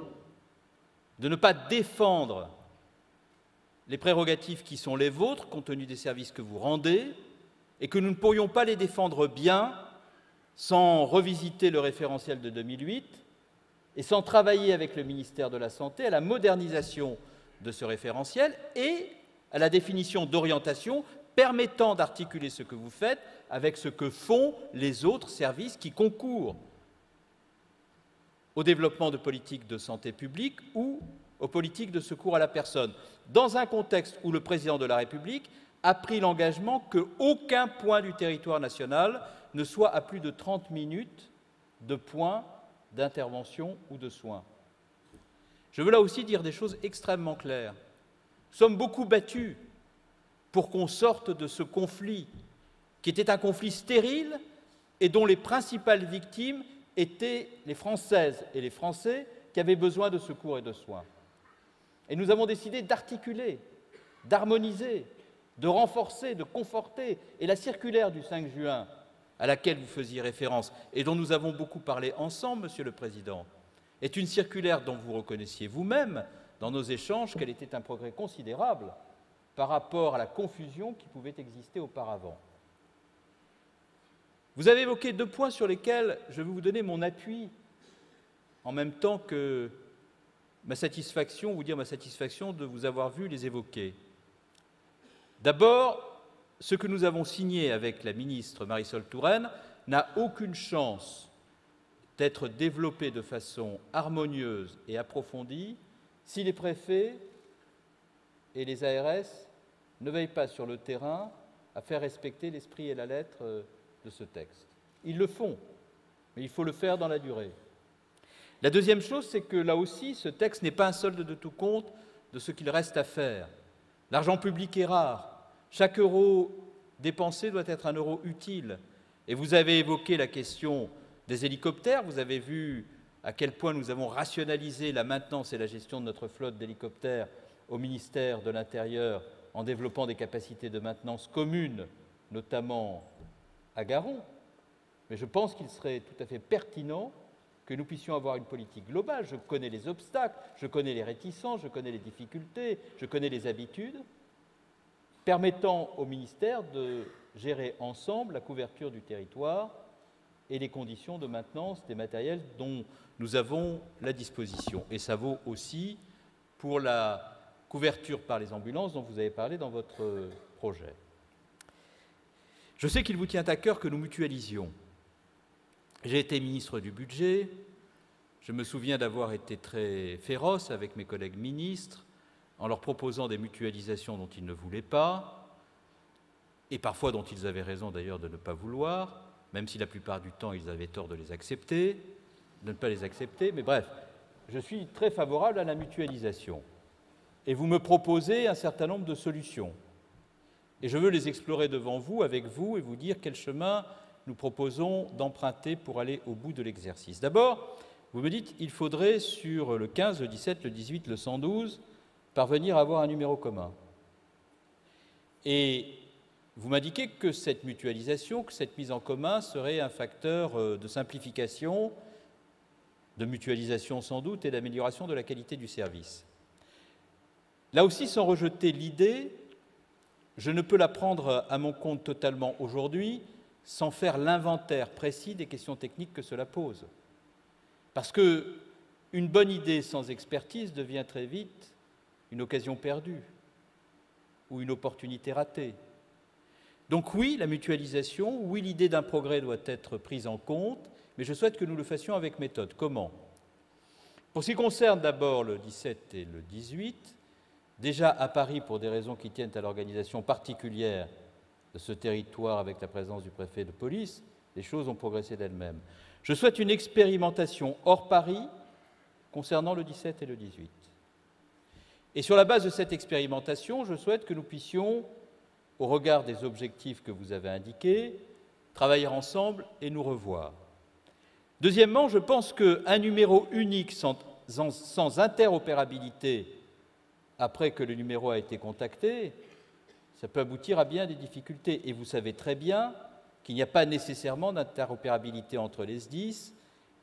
de ne pas défendre les prérogatives qui sont les vôtres, compte tenu des services que vous rendez, et que nous ne pourrions pas les défendre bien sans revisiter le référentiel de 2008 et sans travailler avec le ministère de la Santé à la modernisation de ce référentiel et à la définition d'orientation permettant d'articuler ce que vous faites avec ce que font les autres services qui concourent au développement de politiques de santé publique ou aux politiques de secours à la personne, dans un contexte où le Président de la République a pris l'engagement qu'aucun point du territoire national ne soit à plus de 30 minutes de point d'intervention ou de soins. Je veux là aussi dire des choses extrêmement claires. Nous sommes beaucoup battus pour qu'on sorte de ce conflit, qui était un conflit stérile et dont les principales victimes étaient les Françaises et les Français qui avaient besoin de secours et de soins. Et nous avons décidé d'articuler, d'harmoniser, de renforcer, de conforter. Et la circulaire du 5 juin, à laquelle vous faisiez référence et dont nous avons beaucoup parlé ensemble, Monsieur le Président, est une circulaire dont vous reconnaissiez vous-même, dans nos échanges, qu'elle était un progrès considérable par rapport à la confusion qui pouvait exister auparavant. Vous avez évoqué 2 points sur lesquels je vais vous donner mon appui, en même temps que ma satisfaction, vous dire ma satisfaction de vous avoir vu les évoquer. D'abord, ce que nous avons signé avec la ministre Marisol Touraine n'a aucune chance d'être développé de façon harmonieuse et approfondie si les préfets et les ARS ne veillent pas sur le terrain à faire respecter l'esprit et la lettre de ce texte. Ils le font, mais il faut le faire dans la durée. La deuxième chose, c'est que là aussi, ce texte n'est pas un solde de tout compte de ce qu'il reste à faire. L'argent public est rare. Chaque euro dépensé doit être un euro utile. Et vous avez évoqué la question des hélicoptères, vous avez vu à quel point nous avons rationalisé la maintenance et la gestion de notre flotte d'hélicoptères au ministère de l'Intérieur en développant des capacités de maintenance communes, notamment à Garon. Mais je pense qu'il serait tout à fait pertinent que nous puissions avoir une politique globale. Je connais les obstacles, je connais les réticences, je connais les difficultés, je connais les habitudes, permettant au ministère de gérer ensemble la couverture du territoire et les conditions de maintenance des matériels dont nous avons la disposition. Et ça vaut aussi pour la couverture par les ambulances dont vous avez parlé dans votre projet. Je sais qu'il vous tient à cœur que nous mutualisions. J'ai été ministre du Budget, je me souviens d'avoir été très féroce avec mes collègues ministres en leur proposant des mutualisations dont ils ne voulaient pas, et parfois dont ils avaient raison d'ailleurs de ne pas vouloir, même si la plupart du temps ils avaient tort de les accepter, de ne pas les accepter, mais bref, je suis très favorable à la mutualisation. Et vous me proposez un certain nombre de solutions. Et je veux les explorer devant vous, avec vous, et vous dire quel chemin nous proposons d'emprunter pour aller au bout de l'exercice. D'abord, vous me dites qu'il faudrait sur le 15, le 17, le 18, le 112, parvenir à avoir un numéro commun. Et vous m'indiquez que cette mutualisation, que cette mise en commun serait un facteur de simplification, de mutualisation sans doute, et d'amélioration de la qualité du service. Là aussi, sans rejeter l'idée, je ne peux la prendre à mon compte totalement aujourd'hui, sans faire l'inventaire précis des questions techniques que cela pose. Parce qu'une bonne idée sans expertise devient très vite une occasion perdue ou une opportunité ratée. Donc oui, la mutualisation, oui, l'idée d'un progrès doit être prise en compte, mais je souhaite que nous le fassions avec méthode. Comment? Pour ce qui concerne d'abord le 17 et le 18, déjà à Paris, pour des raisons qui tiennent à l'organisation particulière de ce territoire avec la présence du préfet de police, les choses ont progressé d'elles-mêmes. Je souhaite une expérimentation hors Paris concernant le 17 et le 18. Et sur la base de cette expérimentation, je souhaite que nous puissions, au regard des objectifs que vous avez indiqués, travailler ensemble et nous revoir. Deuxièmement, je pense qu'un numéro unique sans interopérabilité après que le numéro a été contacté, ça peut aboutir à bien des difficultés. Et vous savez très bien qu'il n'y a pas nécessairement d'interopérabilité entre les SDIS,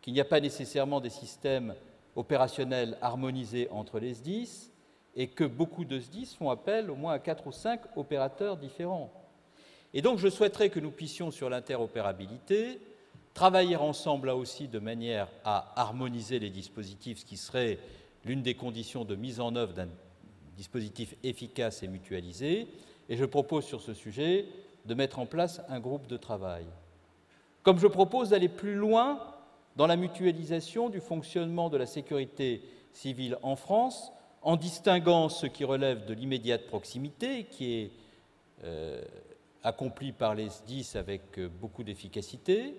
qu'il n'y a pas nécessairement des systèmes opérationnels harmonisés entre les SDIS, et que beaucoup de SDIS font appel au moins à 4 ou 5 opérateurs différents. Et donc je souhaiterais que nous puissions, sur l'interopérabilité, travailler ensemble là aussi de manière à harmoniser les dispositifs, ce qui serait l'une des conditions de mise en œuvre d'un dispositif efficace et mutualisé. Et je propose sur ce sujet de mettre en place un groupe de travail. Comme je propose d'aller plus loin dans la mutualisation du fonctionnement de la sécurité civile en France, en distinguant ce qui relève de l'immédiate proximité, qui est accompli par les SDIS avec beaucoup d'efficacité,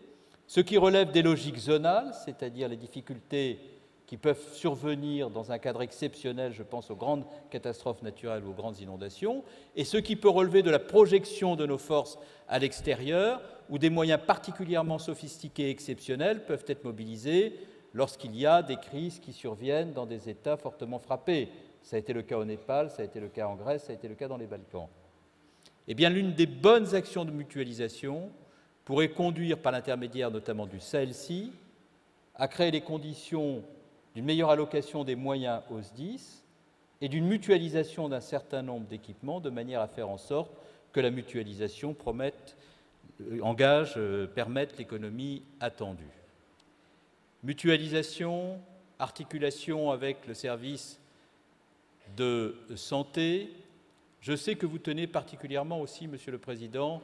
ce qui relève des logiques zonales, c'est-à-dire les difficultés qui peuvent survenir dans un cadre exceptionnel, je pense aux grandes catastrophes naturelles ou aux grandes inondations, et ce qui peut relever de la projection de nos forces à l'extérieur, où des moyens particulièrement sophistiqués et exceptionnels peuvent être mobilisés lorsqu'il y a des crises qui surviennent dans des États fortement frappés. Ça a été le cas au Népal, ça a été le cas en Grèce, ça a été le cas dans les Balkans. Eh bien, l'une des bonnes actions de mutualisation pourrait conduire, par l'intermédiaire notamment du SAHELSI, à créer les conditions d'une meilleure allocation des moyens aux SDIS et d'une mutualisation d'un certain nombre d'équipements de manière à faire en sorte que la mutualisation permette l'économie attendue. Mutualisation, articulation avec le service de santé. Je sais que vous tenez particulièrement aussi, Monsieur le Président,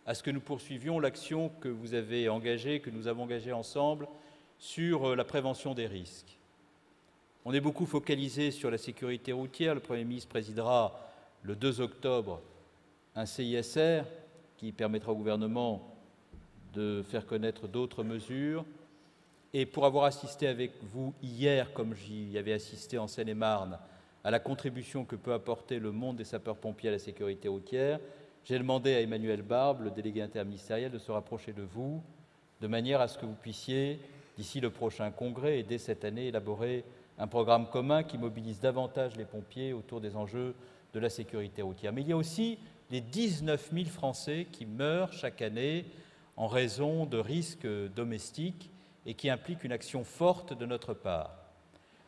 à ce que nous poursuivions l'action que vous avez engagée, que nous avons engagée ensemble, sur la prévention des risques. On est beaucoup focalisé sur la sécurité routière. Le Premier ministre présidera le 2 octobre un CISR qui permettra au gouvernement de faire connaître d'autres mesures. Et pour avoir assisté avec vous hier, comme j'y avais assisté en Seine-et-Marne, à la contribution que peut apporter le monde des sapeurs-pompiers à la sécurité routière, j'ai demandé à Emmanuel Barbe, le délégué interministériel, de se rapprocher de vous, de manière à ce que vous puissiez, d'ici le prochain congrès et dès cette année, élaborer un programme commun qui mobilise davantage les pompiers autour des enjeux de la sécurité routière. Mais il y a aussi les 19 000 Français qui meurent chaque année en raison de risques domestiques et qui impliquent une action forte de notre part.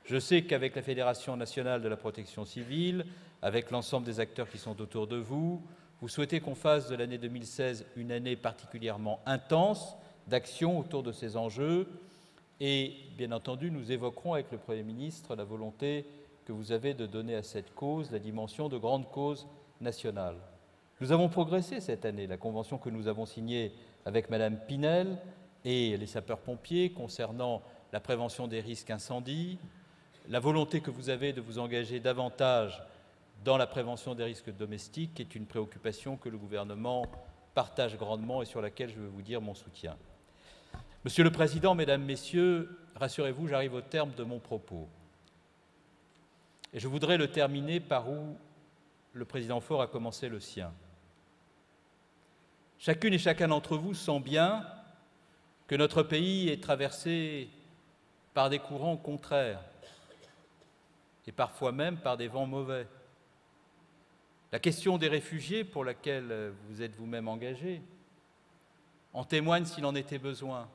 Je sais qu'avec la Fédération nationale de la protection civile, avec l'ensemble des acteurs qui sont autour de vous, vous souhaitez qu'on fasse de l'année 2016 une année particulièrement intense d'action autour de ces enjeux. Et bien entendu, nous évoquerons avec le Premier ministre la volonté que vous avez de donner à cette cause la dimension de grande cause nationale. Nous avons progressé cette année. La convention que nous avons signée avec Madame Pinel et les sapeurs-pompiers concernant la prévention des risques incendies, la volonté que vous avez de vous engager davantage dans la prévention des risques domestiques est une préoccupation que le gouvernement partage grandement et sur laquelle je veux vous dire mon soutien. Monsieur le Président, Mesdames, Messieurs, rassurez-vous, j'arrive au terme de mon propos. Et je voudrais le terminer par où le Président Faure a commencé le sien. Chacune et chacun d'entre vous sent bien que notre pays est traversé par des courants contraires et parfois même par des vents mauvais. La question des réfugiés, pour laquelle vous êtes vous-même engagé, en témoigne s'il en était besoin.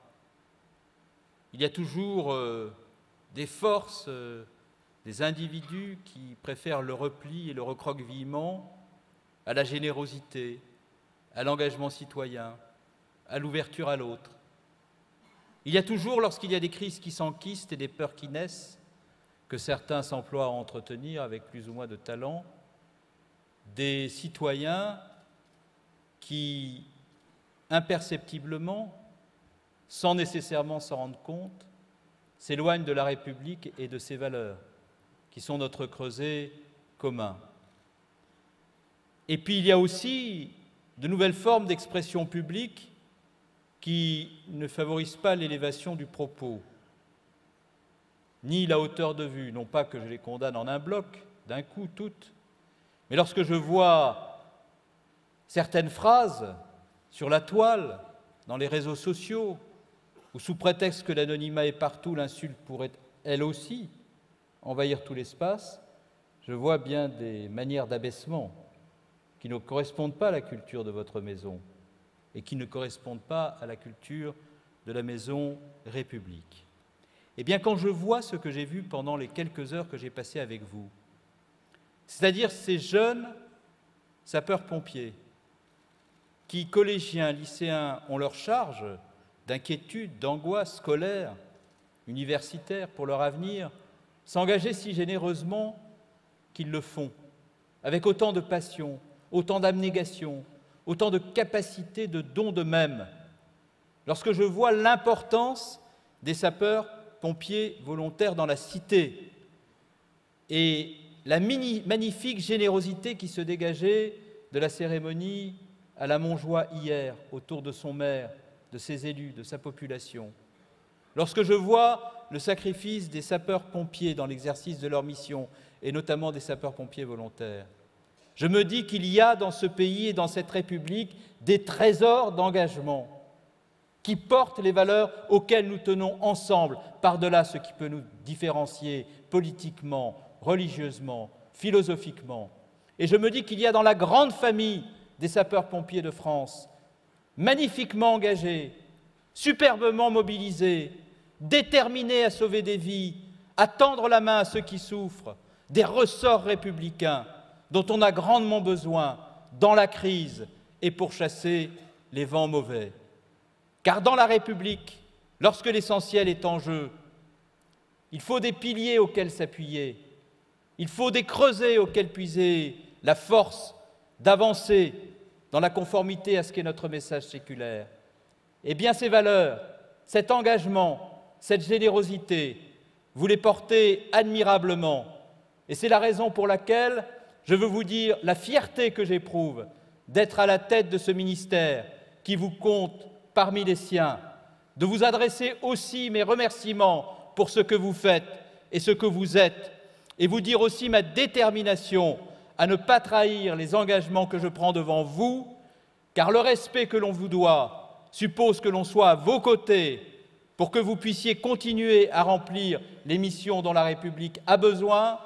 Il y a toujours des forces, des individus qui préfèrent le repli et le recroquevillement à la générosité, à l'engagement citoyen, à l'ouverture à l'autre. Il y a toujours, lorsqu'il y a des crises qui s'enquistent et des peurs qui naissent, que certains s'emploient à entretenir avec plus ou moins de talent, des citoyens qui, imperceptiblement, sans nécessairement s'en rendre compte, s'éloignent de la République et de ses valeurs, qui sont notre creuset commun. Et puis il y a aussi de nouvelles formes d'expression publique qui ne favorisent pas l'élévation du propos, ni la hauteur de vue, non pas que je les condamne en un bloc, d'un coup, toutes, mais lorsque je vois certaines phrases sur la toile, dans les réseaux sociaux, où sous prétexte que l'anonymat est partout, l'insulte pourrait, elle aussi, envahir tout l'espace, je vois bien des manières d'abaissement qui ne correspondent pas à la culture de votre maison et qui ne correspondent pas à la culture de la maison République. Eh bien, quand je vois ce que j'ai vu pendant les quelques heures que j'ai passées avec vous, c'est-à-dire ces jeunes sapeurs-pompiers qui, collégiens, lycéens, ont leur charge d'inquiétude, d'angoisse scolaire, universitaire pour leur avenir, s'engager si généreusement qu'ils le font, avec autant de passion, autant d'abnégation, autant de capacité de don d'eux-mêmes. Lorsque je vois l'importance des sapeurs-pompiers volontaires dans la cité et la magnifique générosité qui se dégageait de la cérémonie à la Montjoie hier, autour de son maire, de ses élus, de sa population. Lorsque je vois le sacrifice des sapeurs-pompiers dans l'exercice de leur mission, et notamment des sapeurs-pompiers volontaires, je me dis qu'il y a dans ce pays et dans cette République des trésors d'engagement qui portent les valeurs auxquelles nous tenons ensemble, par-delà ce qui peut nous différencier politiquement, religieusement, philosophiquement. Et je me dis qu'il y a dans la grande famille des sapeurs-pompiers de France, magnifiquement engagés, superbement mobilisés, déterminés à sauver des vies, à tendre la main à ceux qui souffrent, des ressorts républicains dont on a grandement besoin dans la crise et pour chasser les vents mauvais. Car dans la République, lorsque l'essentiel est en jeu, il faut des piliers auxquels s'appuyer, il faut des creusets auxquels puiser la force d'avancer dans la conformité à ce qu'est notre message séculaire. Eh bien, ces valeurs, cet engagement, cette générosité, vous les portez admirablement. Et c'est la raison pour laquelle je veux vous dire la fierté que j'éprouve d'être à la tête de ce ministère qui vous compte parmi les siens, de vous adresser aussi mes remerciements pour ce que vous faites et ce que vous êtes, et vous dire aussi ma détermination à ne pas trahir les engagements que je prends devant vous, car le respect que l'on vous doit suppose que l'on soit à vos côtés pour que vous puissiez continuer à remplir les missions dont la République a besoin.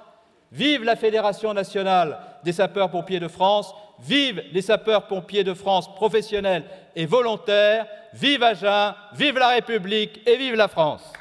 Vive la Fédération nationale des sapeurs-pompiers de France, vive les sapeurs-pompiers de France professionnels et volontaires, vive Agen, vive la République et vive la France.